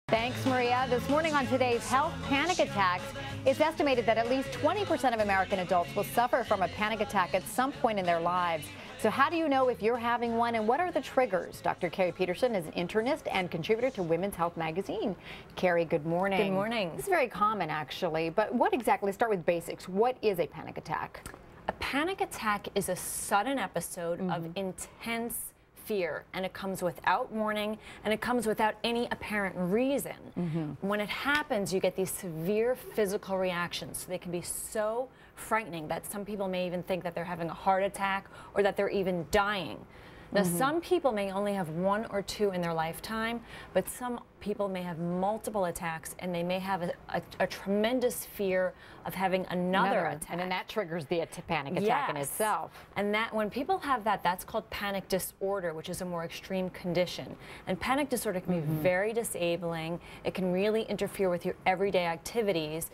Thanks, Maria. This morning on today's Health, panic attacks. It's estimated that at least 20% of American adults will suffer from a panic attack at some point in their lives. So how do you know if you're having one, and what are the triggers? Dr. Keri Peterson is an internist and contributor to Women's Health magazine. Keri, good morning. Good morning. This is very common, actually, but what exactly, let's start with basics. What is a panic attack? A panic attack is a sudden episode of intense fear, and it comes without warning, and it comes without any apparent reason. When it happens, you get these severe physical reactions. So they can be so frightening that some people may even think that they're having a heart attack or that they're even dying. Now, some people may only have one or two in their lifetime, but some people may have multiple attacks, and they may have a tremendous fear of having another attack. And then that triggers the panic attack in itself. And that when people have that, that's called panic disorder, which is a more extreme condition. And panic disorder can be very disabling. It can really interfere with your everyday activities,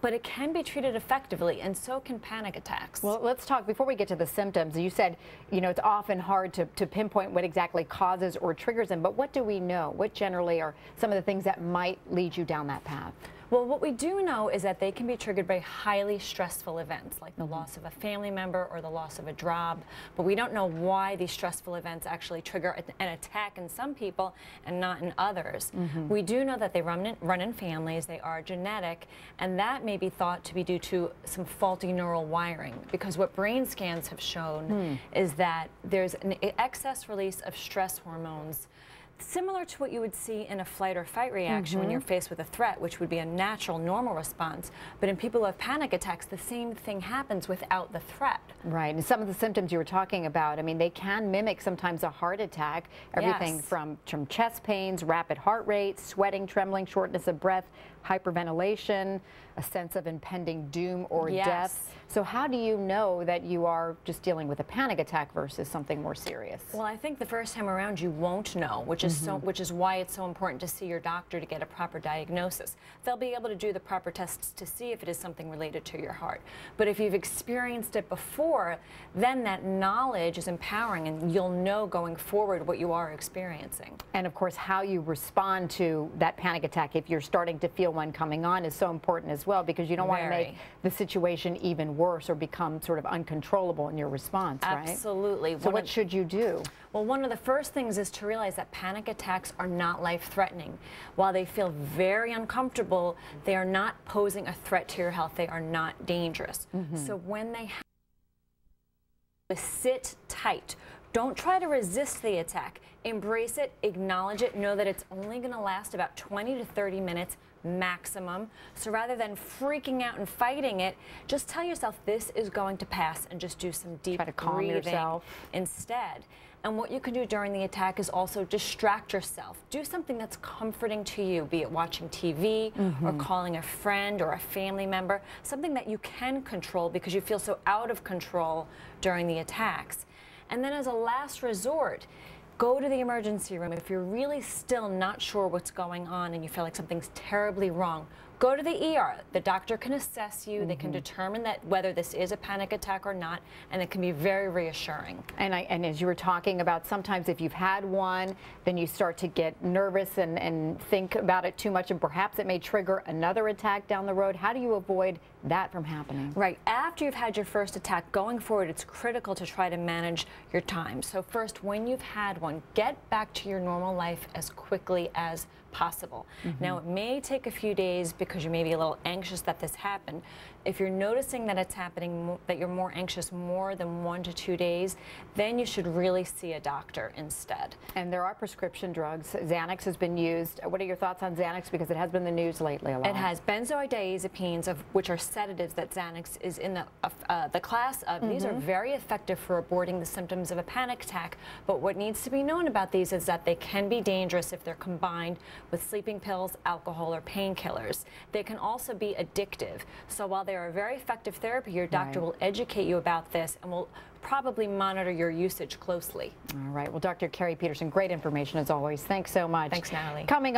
but it can be treated effectively, and so can panic attacks. Well, let's talk, before we get to the symptoms, you said, you know, it's often hard to pinpoint what exactly causes or triggers them, but what do we know? What generally are some of the things that might lead you down that path? Well, what we do know is that they can be triggered by highly stressful events, like the loss of a family member or the loss of a job. But we don't know why these stressful events actually trigger an attack in some people and not in others. We do know that they run in families, they are genetic, and that may be thought to be due to some faulty neural wiring, because what brain scans have shown is that there's an excess release of stress hormones, similar to what you would see in a flight or fight reaction when you're faced with a threat, which would be a natural, normal response. But in people who have panic attacks, the same thing happens without the threat. Right, and some of the symptoms you were talking about, I mean, they can mimic sometimes a heart attack. Everything from chest pains, rapid heart rate, sweating, trembling, shortness of breath, hyperventilation, a sense of impending doom or death. So how do you know that you are just dealing with a panic attack versus something more serious? Well, I think the first time around you won't know, which is why it's so important to see your doctor to get a proper diagnosis. They'll be able to do the proper tests to see if it is something related to your heart. But if you've experienced it before, then that knowledge is empowering, and you'll know going forward what you are experiencing. And of course, how you respond to that panic attack, if you're starting to feel one coming on, is so important as well, because you don't want to make the situation even worse or become sort of uncontrollable in your response, right? Absolutely. So what should you do? Well, one of the first things is to realize that panic attacks are not life-threatening. While they feel very uncomfortable, they are not posing a threat to your health. They are not dangerous. So when they happen, sit tight. Don't try to resist the attack. Embrace it, acknowledge it, know that it's only going to last about 20 to 30 minutes maximum. So rather than freaking out and fighting it, just tell yourself this is going to pass, and just do some deep breathing instead. And what you can do during the attack is also distract yourself. Do something that's comforting to you, be it watching TV or calling a friend or a family member, something that you can control because you feel so out of control during the attacks. And then as a last resort, go to the emergency room. If you're really still not sure what's going on and you feel like something's terribly wrong, go to the ER. The doctor can assess you. They can determine that whether this is a panic attack or not, and it can be very reassuring. And as you were talking about, sometimes if you've had one, then you start to get nervous and think about it too much, and perhaps it may trigger another attack down the road. How do you avoid that from happening? Right. After you've had your first attack, going forward, it's critical to try to manage your time. So first, when you've had one, get back to your normal life as quickly as possible. Now, it may take a few days because you may be a little anxious that this happened. If you're noticing that it's happening, that you're more anxious more than 1 to 2 days, then you should really see a doctor instead. And there are prescription drugs. Xanax has been used. What are your thoughts on Xanax? Because it has been in the news lately a lot. It has. Benzodiazepines, which are sedatives that Xanax is in the class of. These are very effective for aborting the symptoms of a panic attack. But what needs to be known about these is that they can be dangerous if they're combined with sleeping pills, alcohol, or painkillers. They can also be addictive. So while they are a very effective therapy, your doctor will educate you about this and will probably monitor your usage closely. All right. Well, Dr. Keri Peterson, great information as always. Thanks so much. Thanks, Natalie. Coming